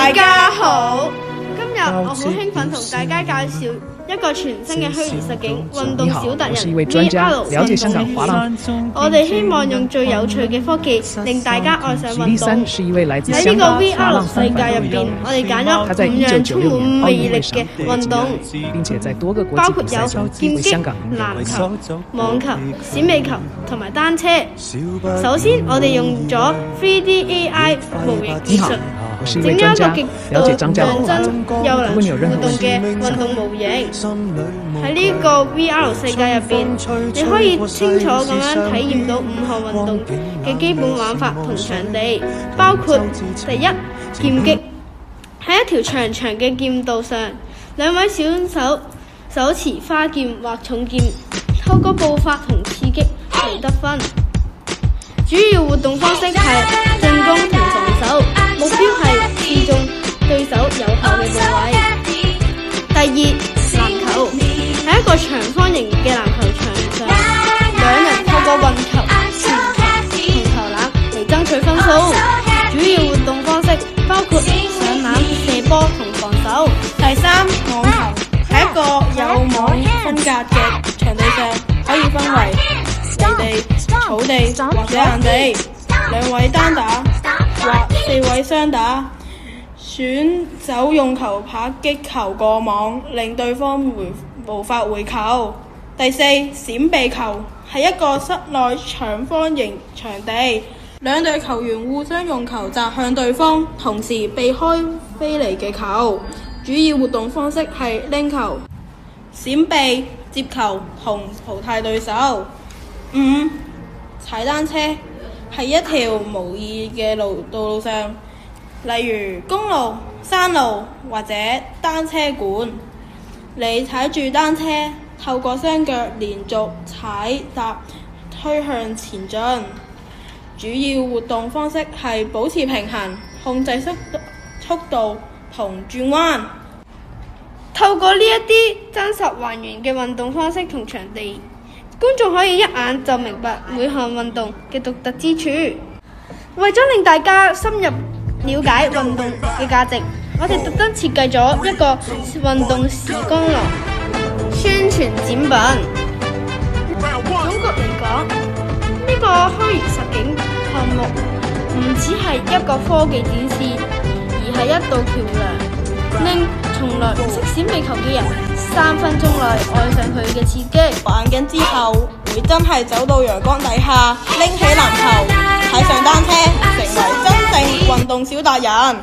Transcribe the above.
大家好，今日我好興奮同大家介紹一個全新嘅虛擬實境運動小達人 VR 運動練習。我哋希望用最有趣嘅科技，令大家愛上運動。喺呢個 VR 世界入邊，我哋揀咗5樣充滿魅力嘅運動，包括有劍擊、籃球、網球、閃避球同埋單車。首先，我哋用咗 3D AI 模型技術。整咗一個極度像真又能活動嘅運動模型。喺呢個 VR 世界入邊，你可以清楚咁樣體驗到5項運動嘅基本玩法同場地，包括第一，劍擊。喺一條長長嘅劍道上，兩位選手手持花劍或重劍，透過步伐同刺激嚟得分。主要活動方式係進攻同防守，目標係刺中對手有效嘅部位。第二，籃球。喺一個長方形嘅籃球場上，兩人透過運球、傳球同投籃嚟爭取分數。主要活動方式包括上籃、射波同防守。第三，網球。喺一個有網分隔嘅場地上，可以分為泥地、草地或者硬地，兩位單打或4位雙打。選手用球拍擊球過網，令對方無法回球。第四，閃避球。係一個室內長方形場地，兩隊球員互相用球擲向對方，同時避開飛嚟嘅球。主要活動方式係拎球、閃避、接球同淘汰對手。5. 踩單車。喺一條模擬嘅道路上，例如公路、山路或者單車館，你踩住單車，透過雙腳連續踩踏推向前進。主要活動方式係保持平衡、控制速度同轉彎。透過呢一啲真實還原嘅運動方式同場地，觀眾可以一眼就明白每項運動嘅獨特之處。為咗令大家深入了解運動嘅價值，我哋特登設計咗一個運動時光廊宣傳展品。總括嚟講，呢個虛擬實境項目唔只係一個科技展示，而係一道橋樑，令從來唔識閃避球嘅人3分鐘內愛上佢嘅刺激。玩緊之後，會真係走到陽光底下，拎起籃球，踩上單車，成為真正運動小達人。